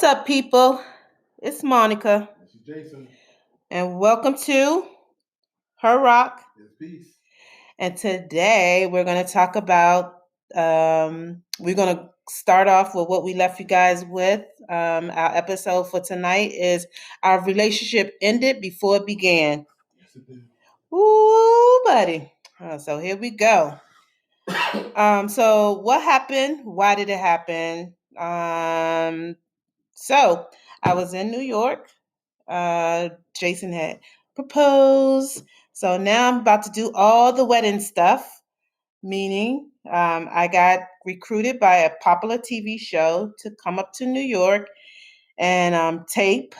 up, people? It's Monica. This is Jayson. And welcome to Her Rock. It's peace. And today we're going to talk about, we're going to start off with what we left you guys with. Our episode for tonight is our relationship ended before it began. Yes, it did. Ooh, buddy. So here we go. So what happened? Why did it happen? So I was in New York. Jayson had proposed. So now I'm about to do all the wedding stuff, meaning I got recruited by a popular TV show to come up to New York and tape.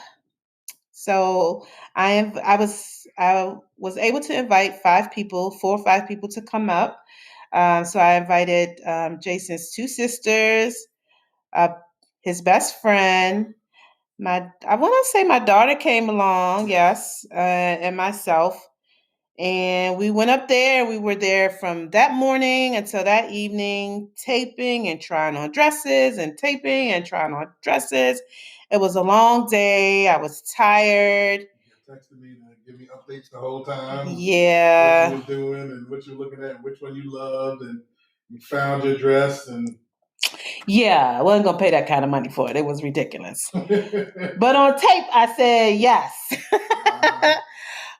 So I was able to invite 4 or 5 people to come up. So I invited Jayson's 2 sisters, uh, his best friend, I want to say my daughter came along, yes, and myself. And we went up there. We were there from that morning until that evening, taping and trying on dresses and taping and trying on dresses. It was a long day. I was tired. You texted me to give me updates the whole time. Yeah. What you was doing and what you were looking at, and which one you loved, and you found your dress. And yeah, I wasn't going to pay that kind of money for it. It was ridiculous. But on tape, I said yes.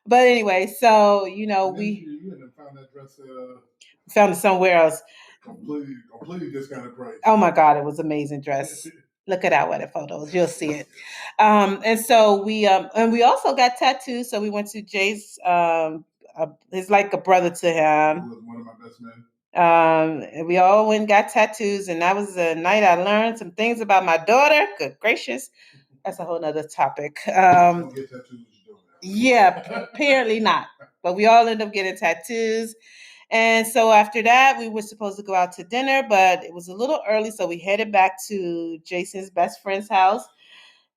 But anyway, so you found that dress. Found it somewhere else. Completely discounted price. Oh my God, it was an amazing dress. Look at our wedding photos; you'll see it. And so we also got tattoos. So we went to Jay's. He's like a brother to him. He was one of my best men. And we all went and got tattoos, and that was the night I learned some things about my daughter. Good gracious, that's a whole nother topic. Don't get tattoos. Yeah, apparently not. But we all ended up getting tattoos. And so after that, we were supposed to go out to dinner, but it was a little early. So we headed back to Jayson's best friend's house.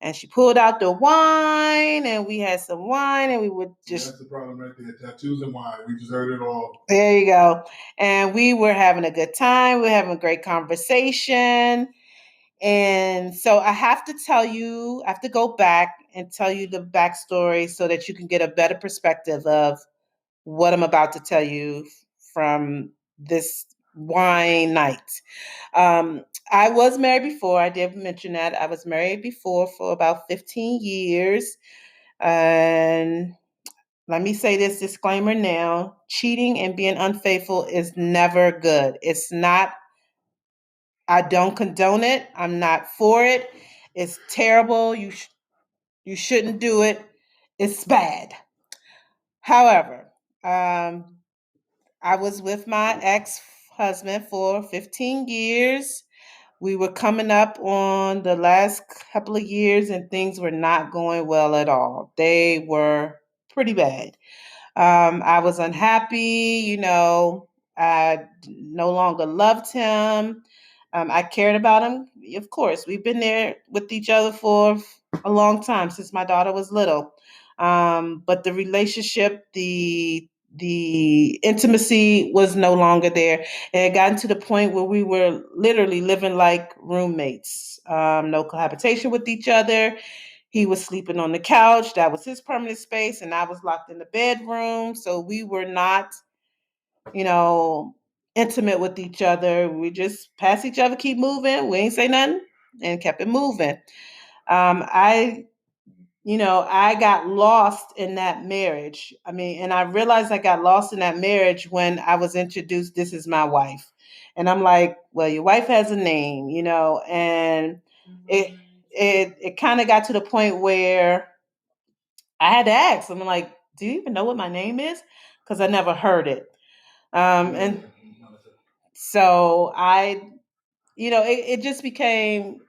And she pulled out the wine, and we had some wine, and we would just... That's the problem right there. Tattoos and wine. We just heard it all. There you go. And we were having a good time. We were having a great conversation. And so I have to go back and tell you the backstory so that you can get a better perspective of what I'm about to tell you from this wine night. I was married before. I did mention that. I was married before for about 15 years. And let me say this disclaimer now. Cheating and being unfaithful is never good. It's not. I don't condone it. I'm not for it. It's terrible. You shouldn't do it. It's bad. However, I was with my ex-husband for 15 years. We were coming up on the last couple of years and things were not going well at all. They were pretty bad. I was unhappy, I no longer loved him. I cared about him. Of course, we've been there with each other for a long time since my daughter was little. But the relationship, the intimacy was no longer there. It had gotten to the point where we were literally living like roommates. No cohabitation with each other. He was sleeping on the couch. That was his permanent space. And I was locked in the bedroom. So we were not, intimate with each other. We just passed each other, keep moving. We ain't say nothing and kept it moving. I I got lost in that marriage. And I realized I got lost in that marriage when I was introduced, this is my wife. And I'm like, well, your wife has a name, and it kind of got to the point where I had to ask. I'm like, do you even know what my name is? Because I never heard it. And so it just became,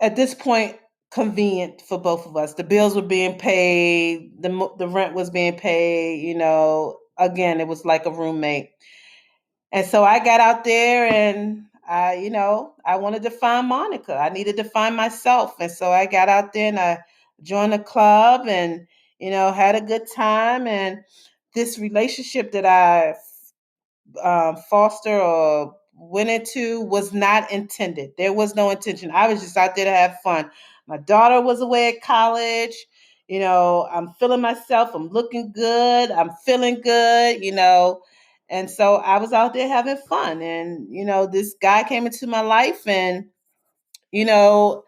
at this point, convenient for both of us. The bills were being paid, the rent was being paid. Again, it was like a roommate. And so I got out there and I wanted to find Monica. I needed to find myself. And so I got out there and I joined a club and, had a good time. And this relationship that I foster or went into was not intended. There was no intention. I was just out there to have fun. My daughter was away at college. I'm feeling myself. I'm looking good. I'm feeling good. And so I was out there having fun. And, this guy came into my life and, you know,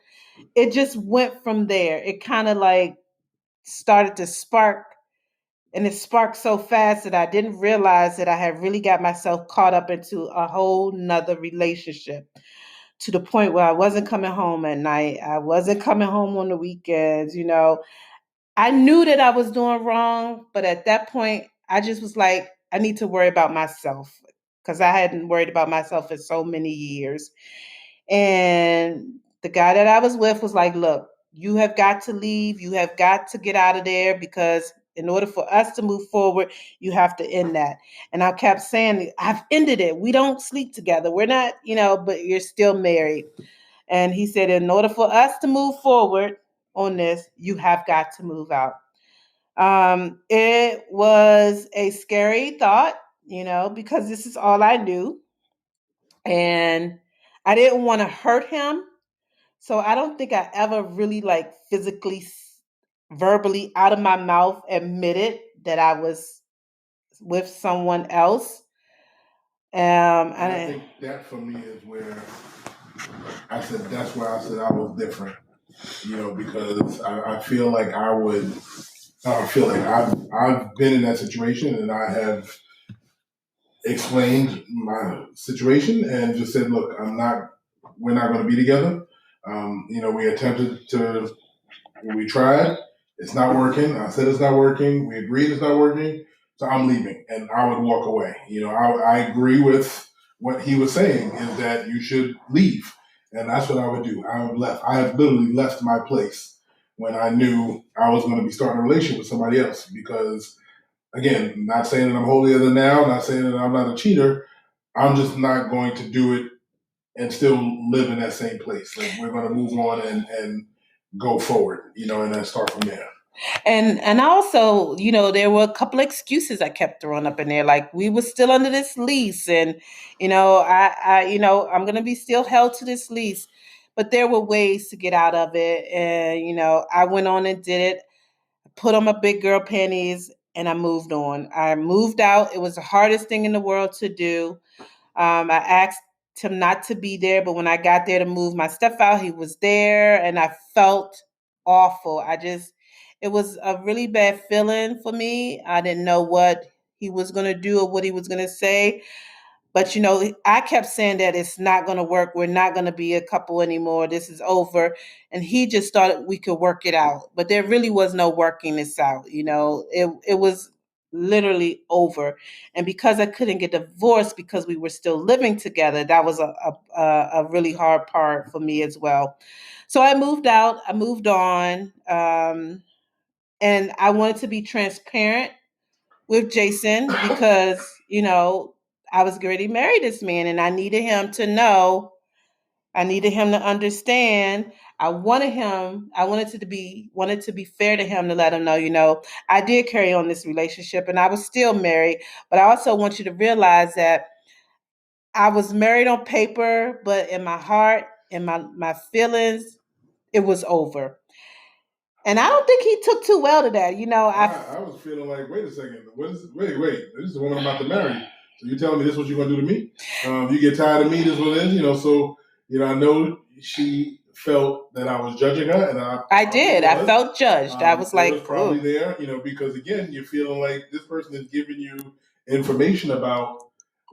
it just went from there. It kind of like started to spark, and it sparked so fast that I didn't realize that I had really got myself caught up into a whole nother relationship, to the point where I wasn't coming home at night. I wasn't coming home on the weekends. I knew that I was doing wrong, but at that point, I just was like, I need to worry about myself, because I hadn't worried about myself in so many years. And the guy that I was with was like, look, you have got to leave. You have got to get out of there, because in order for us to move forward, you have to end that. And I kept saying, I've ended it. We don't sleep together. We're not, but you're still married. And he said, in order for us to move forward on this, you have got to move out. It was a scary thought, because this is all I knew. And I didn't want to hurt him. So I don't think I ever really like physically, verbally out of my mouth admitted that I was with someone else. And I And think that for me is where I said that's where I said I was different. Because I feel like I feel like I've been in that situation and I have explained my situation and just said, look, we're not going to be together. We attempted to, we tried, it's not working. I said it's not working. We agreed it's not working. So I'm leaving and I would walk away. I agree with what he was saying is that you should leave. And that's what I would do. I have left. I have literally left my place when I knew I was going to be starting a relationship with somebody else because again, not saying that I'm holier than thou, not saying that I'm not a cheater. I'm just not going to do it and still live in that same place. Like we're going to move on and go forward, and then start from there. and also, there were a couple of excuses I kept throwing up in there, like we were still under this lease, and I'm gonna be still held to this lease. But there were ways to get out of it, and I went on and did it. Put on my big girl panties, and I moved on. I moved out. It was the hardest thing in the world to do. I asked him not to be there, but when I got there to move my stuff out, he was there, and I felt awful. It was a really bad feeling for me. I didn't know what he was going to do or what he was going to say. But I kept saying that it's not going to work. We're not going to be a couple anymore. This is over. And he just thought we could work it out. But there really was no working this out. It was literally over. And because I couldn't get divorced because we were still living together, that was a really hard part for me as well. So I moved out. I moved on. And I wanted to be transparent with Jayson because, I was already married this man and I needed him to know, I needed him to understand. I wanted to be fair to him, to let him know, I did carry on this relationship and I was still married. But I also want you to realize that I was married on paper, but in my heart and my feelings, it was over. And I don't think he took too well to that. I was feeling like, wait a second, wait, this is the woman I'm about to marry. So you telling me this is what you're gonna do to me? You get tired of me, this is what it is, So I know she felt that I was judging her, and I did. I felt judged. I was it like, was probably there, because again, you're feeling like this person is giving you information about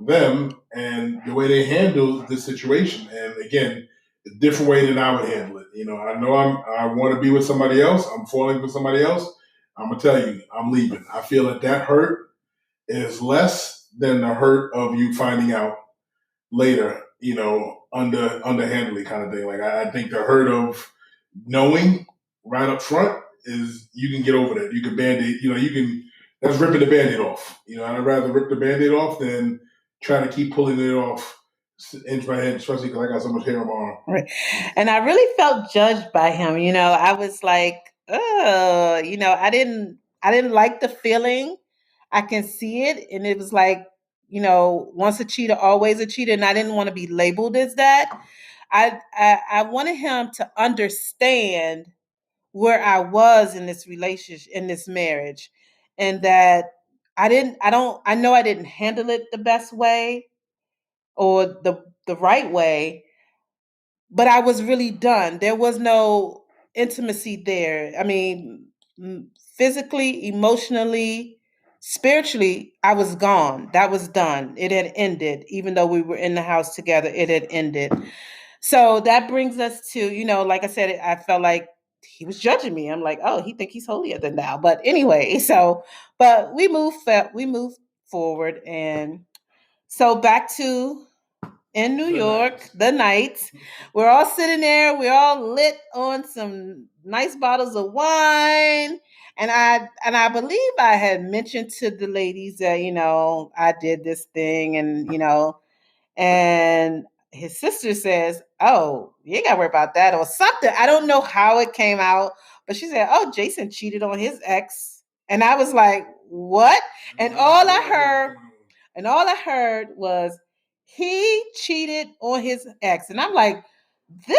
them and the way they handle the situation, and again, a different way than I would handle it. I know I want to be with somebody else. I'm falling for somebody else. I'm gonna tell you, I'm leaving. I feel that hurt is less than the hurt of you finding out later. Underhandedly kind of thing. Like I think the hurt of knowing right up front is you can get over that. You can band-aid. You can. That's ripping the band-aid off. I'd rather rip the band-aid off than try to keep pulling it off inch by inch, especially because I got so much hair on my arm. right. And I really felt judged by him. I was like, oh, I didn't like the feeling. I can see it. And it was like, once a cheater, always a cheater, and I didn't want to be labeled as that. I wanted him to understand where I was in this relationship, in this marriage, and that I know I didn't handle it the best way or the right way, but I was really done. There was no intimacy there. I mean, physically, emotionally, spiritually, I was gone. That was done. It had ended. Even though we were in the house together, it had ended. So that brings us to, like I said, I felt like he was judging me. I'm like, oh, he think he's holier than thou. But anyway, but we moved forward, and so back to in New York, the night. We're all sitting there, we're all lit on some nice bottles of wine. And I believe I had mentioned to the ladies that, I did this thing, and his sister says, "Oh, you ain't gotta worry about that," or something. I don't know how it came out, but she said, "Oh, Jayson cheated on his ex." And I was like, "What?" And all I heard was he cheated on his ex. And I'm like, this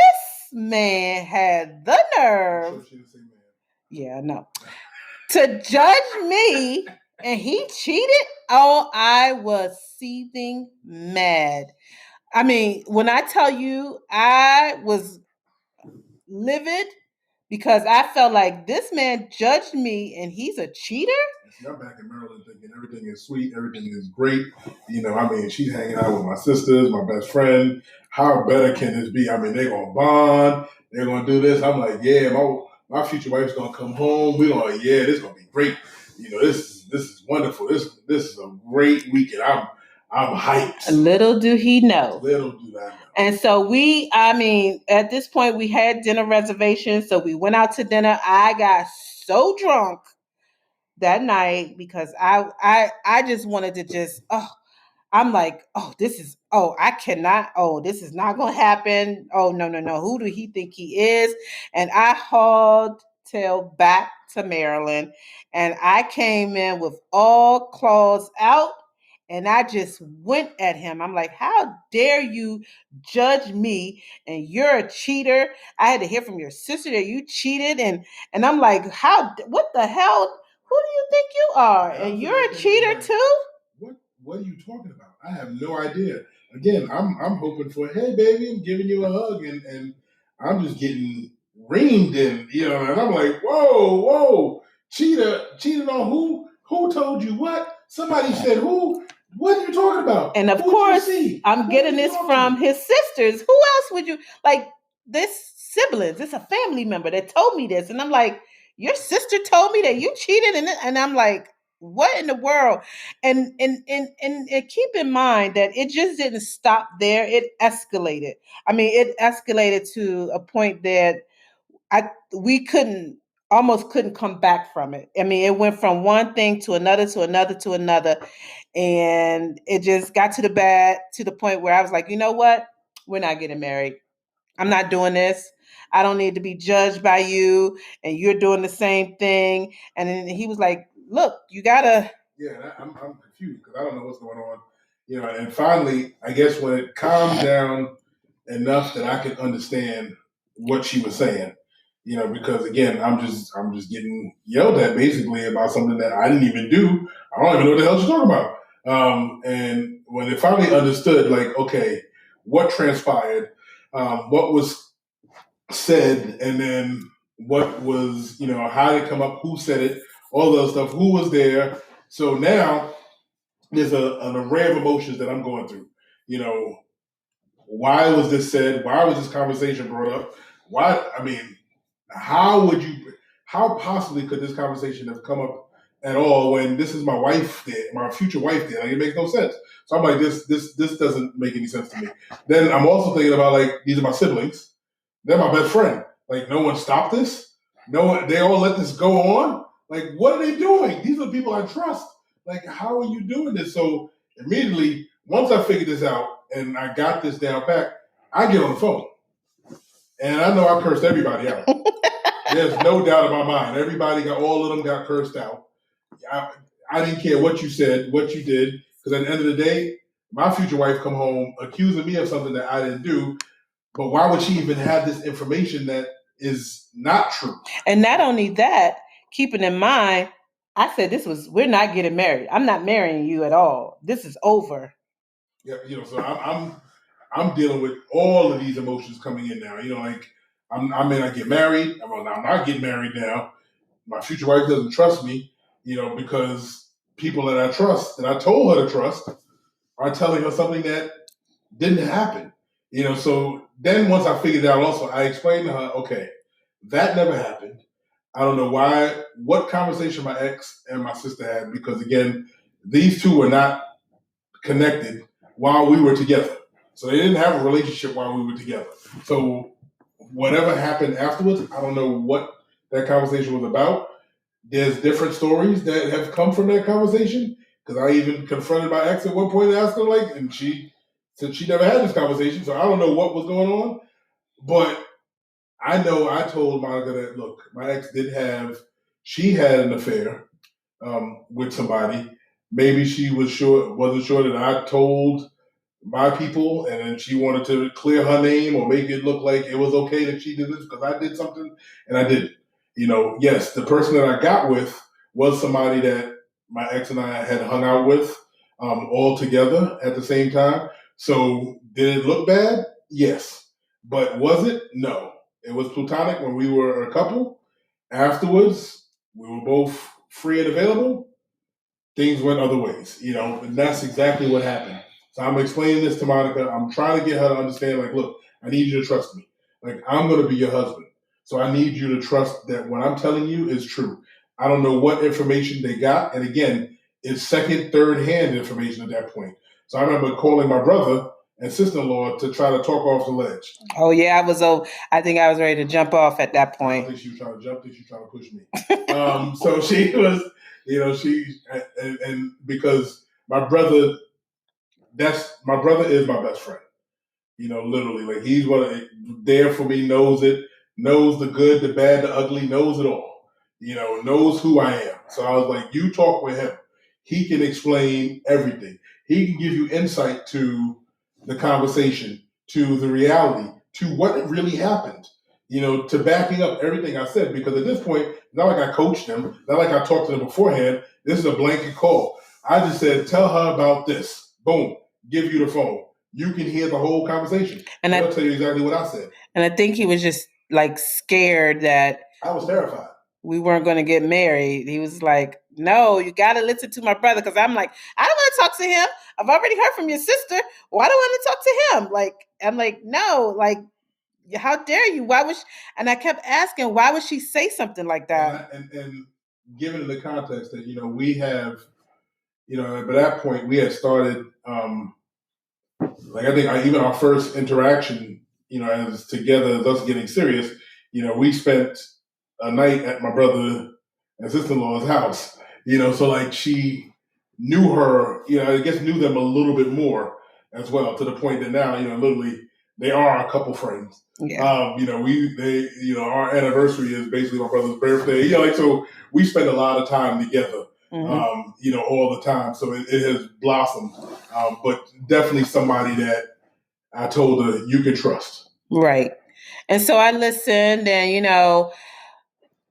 man had the nerve. Yeah, no. To judge me, and he cheated. Oh, I was seething mad. I mean, when I tell you I was livid because I felt like this man judged me and he's a cheater. See, I'm back in Maryland thinking everything is sweet, everything is great. I mean, she's hanging out with my sisters, my best friend. How better can this be? I mean, they're gonna bond, they're gonna do this. I'm like, yeah, my future wife's gonna come home. We're gonna, yeah, this is gonna be great. This is wonderful. This is a great weekend. I'm hyped. Little do he know. Little do I know. And so at this point, we had dinner reservations. So we went out to dinner. I got so drunk that night because I just wanted to I'm like, this is not going to happen. Oh, no, no, no. Who do he think he is? And I hauled tail back to Maryland, and I came in with all claws out, and I just went at him. I'm like, how dare you judge me, and you're a cheater. I had to hear from your sister that you cheated, and I'm like, what the hell? Who do you think you are? And you're a cheater too? What are you talking about? I have no idea. Again, I'm hoping for, hey baby, I'm giving you a hug, and I'm just getting reamed in, and I'm like, whoa, cheated on who? Who told you what? Somebody said who? What are you talking about? And of course, I'm getting this from his sisters. Who else would you like? This siblings, it's a family member that told me this, and I'm like, your sister told me that you cheated, and I'm like, what in the world? And keep in mind that it just didn't stop there. It escalated. I mean, it escalated to a point that we almost couldn't come back from it. I mean, it went from one thing to another to another to another, and it just got to the point where I was like, you know what? We're not getting married. I'm not doing this. I don't need to be judged by you, and you're doing the same thing. And then he was like, look, you gotta. Yeah, I'm confused because I don't know what's going on. And finally, I guess when it calmed down enough that I could understand what she was saying, because again, I'm just getting yelled at basically about something that I didn't even do. I don't even know what the hell she's talking about. And when it finally understood, like, okay, what transpired, what was said, and then what was, how did it come up, who said it, all those stuff, who was there. So now there's an array of emotions that I'm going through. Why was this said? Why was this conversation brought up? Why? I mean, how possibly could this conversation have come up at all when this is my wife there, my future wife there? Like, it makes no sense. So I'm like, this doesn't make any sense to me. Then I'm also thinking about, like, these are my siblings. They're my best friend. Like, no one stopped this. No one. They all let this go on. Like, what are they doing? These are the people I trust. Like, how are you doing this? So immediately, once I figured this out and I got this down pat, I get on the phone. And I know I cursed everybody out. There's no doubt in my mind. All of them got cursed out. I didn't care what you said, what you did. Because at the end of the day, my future wife come home accusing me of something that I didn't do. But why would she even have this information that is not true? And not only that, keeping in mind, I said we're not getting married. I'm not marrying you at all. This is over. Yeah, so I'm dealing with all of these emotions coming in now. Like I may not get married. I'm not getting married now. My future wife doesn't trust me, because people that I trust, that I told her to trust, are telling her something that didn't happen. So then once I figured it out also, I explained to her, okay, that never happened. I don't know what conversation my ex and my sister had, because again, these two were not connected while we were together. So they didn't have a relationship while we were together. So whatever happened afterwards, I don't know what that conversation was about. There's different stories that have come from that conversation, because I even confronted my ex at one point and asked her, and she said she never had this conversation. So I don't know what was going on, but I know I told Monica that, look, my ex she had an affair with somebody. Maybe she wasn't sure that I told my people, and then she wanted to clear her name or make it look like it was okay that she did this because I did something and I didn't. Yes, the person that I got with was somebody that my ex and I had hung out with all together at the same time. So did it look bad? Yes. But was it? No. It was platonic when we were a couple. Afterwards, we were both free and available. Things went other ways, and that's exactly what happened. So I'm explaining this to Monica. I'm trying to get her to understand, look, I need you to trust me. I'm going to be your husband. So I need you to trust that what I'm telling you is true. I don't know what information they got. And again, it's second, third hand information at that point. So I remember calling my brother and sister-in-law to try to talk off the ledge. Oh yeah, I think I was ready to jump off at that point. I think she was trying to jump. I think she was trying to push me. So she was, and because my brother is my best friend. Literally, he's there for me, knows it, knows the good, the bad, the ugly, knows it all. Knows who I am. So I was like, you talk with him. He can explain everything. He can give you insight to the conversation, to the reality, to what really happened. To backing up everything I said, because at this point, not like I coached them, not like I talked to them beforehand. This is a blanket call. I just said, tell her about this. Boom. Give you the phone. You can hear the whole conversation. And I'll tell you exactly what I said. And I think he was just scared that I was terrified. We weren't going to get married. He was like, no, you got to listen to my brother. Because I'm like, I don't want to talk to him. I've already heard from your sister. Why do I want to talk to him? I'm like, no, how dare you? Why would she? And I kept asking, why would she say something like that? And given the context that, we have, by that point, we had started, I think even our first interaction, as together, as us getting serious, we spent a night at my brother and sister-in-law's house, so she knew her, I guess knew them a little bit more as well, to the point that now, literally they are a couple friends. Yeah. Our anniversary is basically my brother's birthday. So we spend a lot of time together. Mm-hmm. All the time. So it has blossomed. But definitely somebody that I told her you can trust. Right. And so I listened, and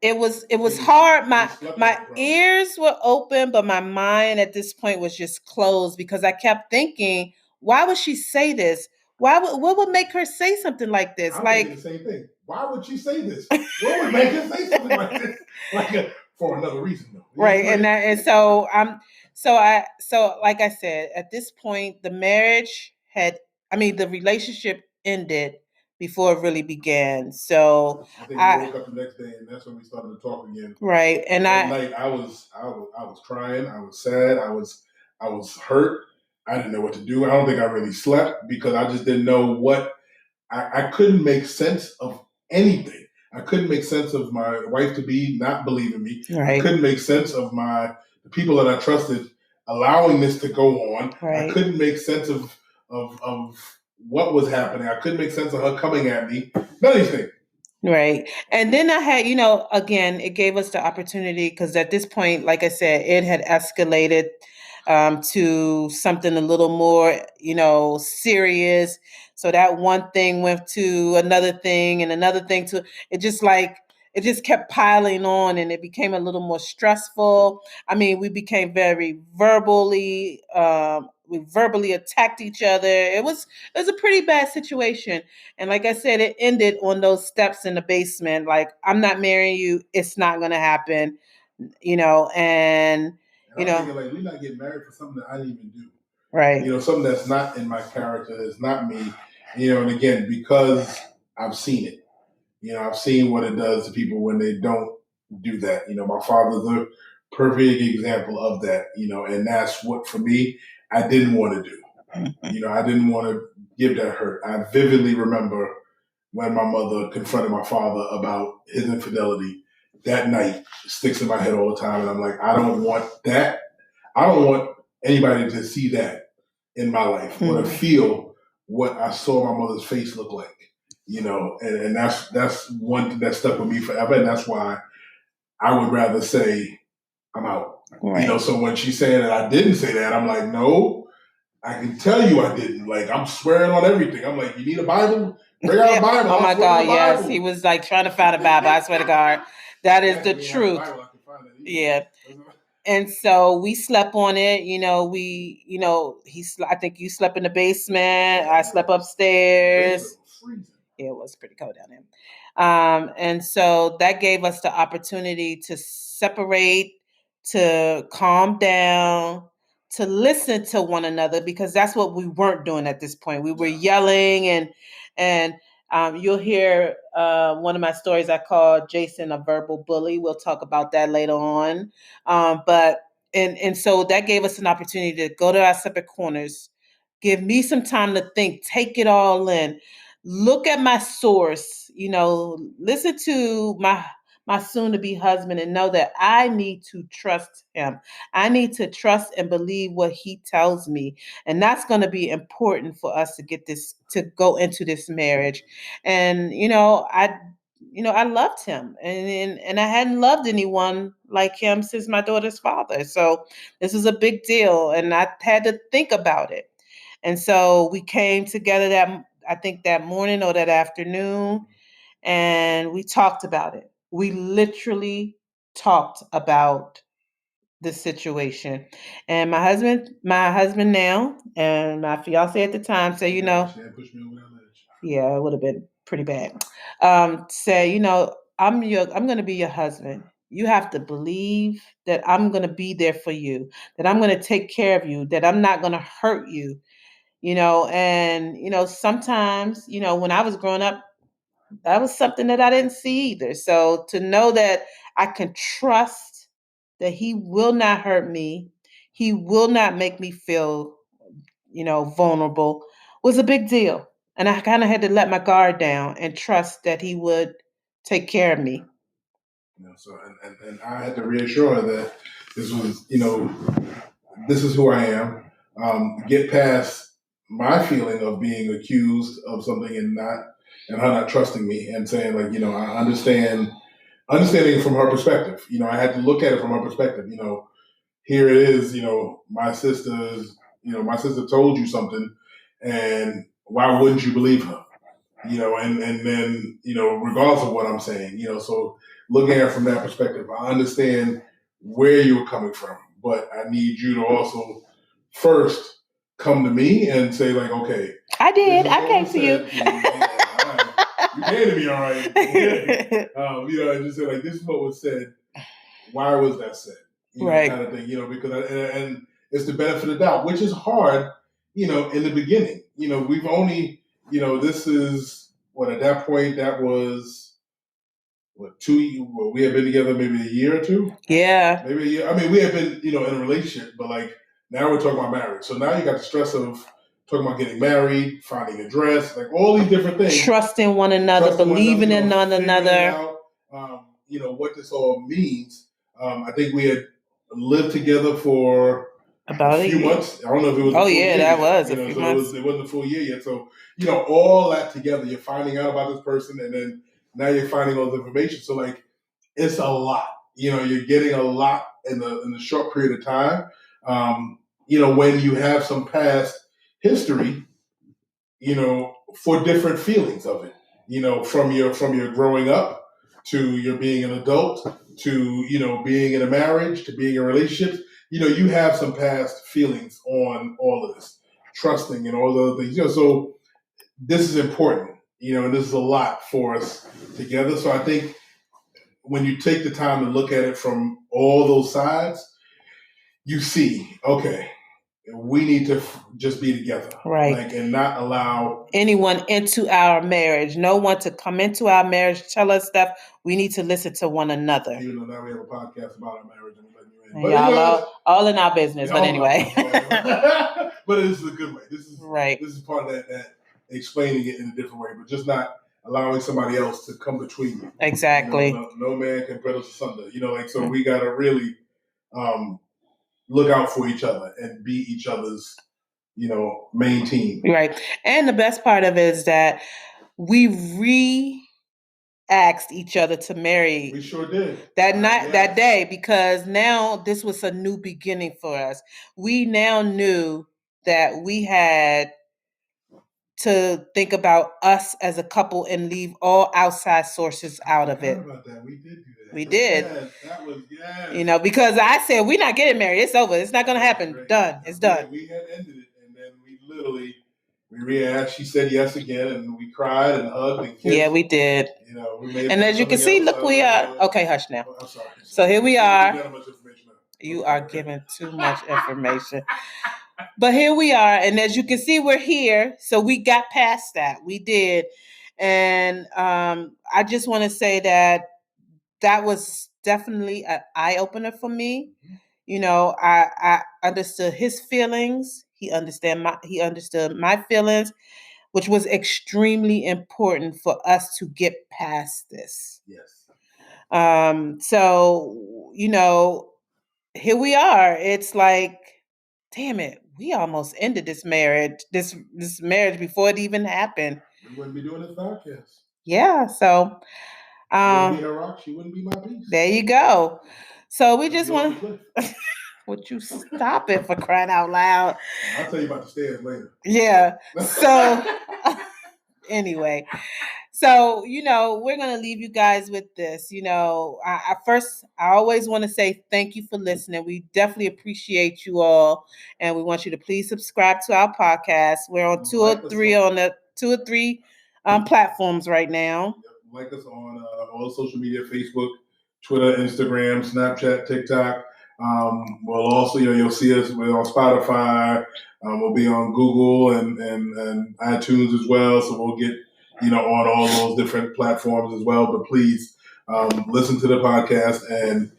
it was hard. My ears were open, but my mind at this point was just closed, because I kept thinking, why would she say this? What would make her say something like this? I'm thinking the same thing. Why would she say this? What would make her say something like this? For another reason, though. Right. So like I said, at this point, the relationship ended before it really began. So I think we woke up the next day, and that's when we started to talk again. Right. And that night, I was crying. I was sad. I was hurt. I didn't know what to do. I don't think I really slept, because I just didn't know what. I couldn't make sense of anything. I couldn't make sense of my wife to be not believing me. Right. I couldn't make sense of the people that I trusted allowing this to go on. Right. I couldn't make sense of what was happening. I couldn't make sense of her coming at me. None of these things. Right. And then I had, again, it gave us the opportunity, because at this point, like I said, it had escalated. to something a little more, serious. So that one thing went to another thing and another thing to it. Just like it just kept piling on, and it became a little more stressful. I mean, we became very verbally. We verbally attacked each other. It was a pretty bad situation. And like I said, it ended on those steps in the basement. Like, I'm not marrying you. It's not going to happen. And And I'm thinking like we're not getting married for something that I didn't even do. Right. Something that's not in my character, that's not me. And again, because I've seen it. I've seen what it does to people when they don't do that. My father's a perfect example of that. And that's what for me I didn't want to do. I didn't want to give that hurt. I vividly remember when my mother confronted my father about his infidelity that night. It sticks in my head all the time, and I'm like, I don't want that. I don't want anybody to see that in my life or to feel what I saw my mother's face look like. And that's one thing that stuck with me forever, and that's why I would rather say I'm out. Right. So when she's saying that I didn't say that, I'm like, no, I can tell you I didn't. Like, I'm swearing on everything. I'm like, you need a Bible? Bring out a Bible. Oh my God, yes. He was like trying to find a Bible. I swear to God. That is the truth. Yeah. And so we slept on it. I think you slept in the basement. I slept upstairs. Yeah, it was pretty cold down there. And so that gave us the opportunity to separate, to calm down, to listen to one another, because that's what we weren't doing at this point. We were yelling, and you'll hear one of my stories I call Jayson a verbal bully. We'll talk about that later on. But and so that gave us an opportunity to go to our separate corners, give me some time to think, take it all in, look at my source, listen to my soon to be husband, and know that I need to trust him. I need to trust and believe what he tells me. And that's going to be important for us to go into this marriage. And, I loved him, and I hadn't loved anyone like him since my daughter's father. So this was a big deal, and I had to think about it. And so we came together I think that morning or that afternoon, and we talked about it. We literally talked about the situation. And my husband now, and my fiance at the time said, yeah, it would have been pretty bad. Say, I'm going to be your husband. You have to believe that I'm going to be there for you, that I'm going to take care of you, that I'm not going to hurt you. And sometimes, when I was growing up, that was something that I didn't see either. So to know that I can trust that he will not hurt me, he will not make me feel, vulnerable, was a big deal. And I kind of had to let my guard down and trust that he would take care of me. So and I had to reassure her that this was, this is who I am. Get past my feeling of being accused of something and her not trusting me, and saying like, I understanding it from her perspective. I had to look at it from her perspective. Here it is. My sister told you something, and why wouldn't you believe her? And then, regardless of what I'm saying, so looking at it from that perspective, I understand where you were coming from, but I need you to also first come to me and say like, okay, I did. I came to you. You came to me, all right. And just say like, this is what was said. Why was that said? Right. Kind of thing, because and it's the benefit of doubt, which is hard, in the beginning. We've only, this is what, at that point, that was what, we had been together maybe a year or two. Yeah. Maybe a year. I mean, we had been, in a relationship, but like now we're talking about marriage. So now you got the stress of talking about getting married, finding a dress, like all these different things. Trusting one another, believing in one another. Out, what this all means. I think we had lived together for about a few months. I don't know if it was. Oh yeah, that was a few months. So it wasn't a full year yet. So all that together, you're finding out about this person, and then now you're finding all the information. So like, it's a lot. You're getting a lot in the short period of time. when you have some past history, for different feelings of it, from your growing up to your being an adult to, being in a marriage to being in relationships, you have some past feelings on all of this, trusting and all the other things, so this is important, and this is a lot for us together. So I think when you take the time to look at it from all those sides, you see, okay, we need to just be together, right, and not allow anyone into our marriage. No one to come into our marriage, tell us stuff. We need to listen to one another. Even though now we have a podcast about our marriage and letting you in, but y'all all in our business. But anyway, but this is a good way. This is right. This is part of that explaining it in a different way, but just not allowing somebody else to come between you. Exactly. No man can put us asunder. So we got to really look out for each other and be each other's, main team. Right. And the best part of it is that we asked each other to marry. We sure did. That night, yes. That day, because now this was a new beginning for us. We now knew that we had to think about us as a couple and leave all outside sources out of it. About that. We did do that. We did. Yes, that was, because I said, we're not getting married. It's over. It's not going to happen. Right. Done. It's done. We had ended it, and then we literally, react. She said yes again, and we cried and hugged and kissed. Yeah, we did. We made and as you can see, look, we are. Okay, hush now. I'm sorry. So here we are. You are giving too much information. But here we are, and as you can see, we're here. So we got past that. We did. And I just want to say that was definitely an eye-opener for me. I understood his feelings. He understood my feelings, which was extremely important for us to get past this. Yes. So, here we are. It's like, damn it, we almost ended this marriage, this marriage before it even happened. We wouldn't be doing this podcast. Yeah, so I wouldn't be her rock, she wouldn't be my piece. There you go. So we just want to would you stop it, for crying out loud? I'll tell you about the stairs later. Yeah. So anyway, so we're gonna leave you guys with this. I always want to say thank you for listening. We definitely appreciate you all, and we want you to please subscribe to our podcast. We're on two or three platforms right now. Like us on all social media: Facebook, Twitter, Instagram, Snapchat, TikTok. We'll also, you'll see us. We're on Spotify. We'll be on Google and iTunes as well. So we'll get, on all those different platforms as well. But please listen to the podcast and,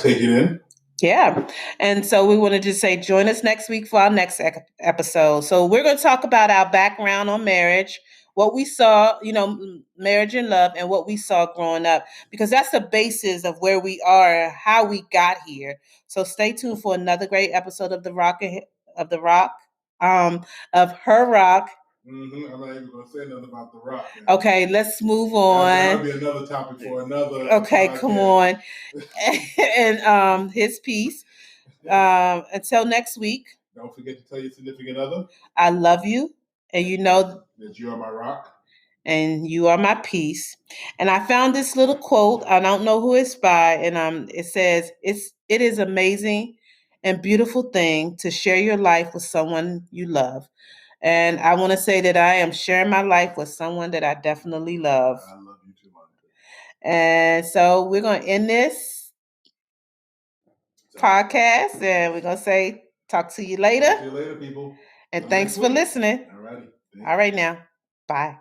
take it in. Yeah. And so we want to just say, join us next week for our next episode. So we're going to talk about our background on marriage, what we saw, marriage and love, and what we saw growing up, because that's the basis of where we are, how we got here. So stay tuned for another great episode of Her Rock. Mm-hmm. I'm not even going to say nothing about The Rock. Man. Okay, let's move on. That'll be another topic for another. Okay, podcast. Come on. And his piece. Until next week. Don't forget to tell your significant other, I love you, and that you are my rock. And you are my peace. And I found this little quote. I don't know who it's by, and it says, "It is amazing and beautiful thing to share your life with someone you love." And I want to say that I am sharing my life with someone that I definitely love. I love you too, Monica. And so we're going to end this podcast, and we're going to say, talk to you later. Talk to you later, people. And thanks for listening. All righty. All right now. Bye.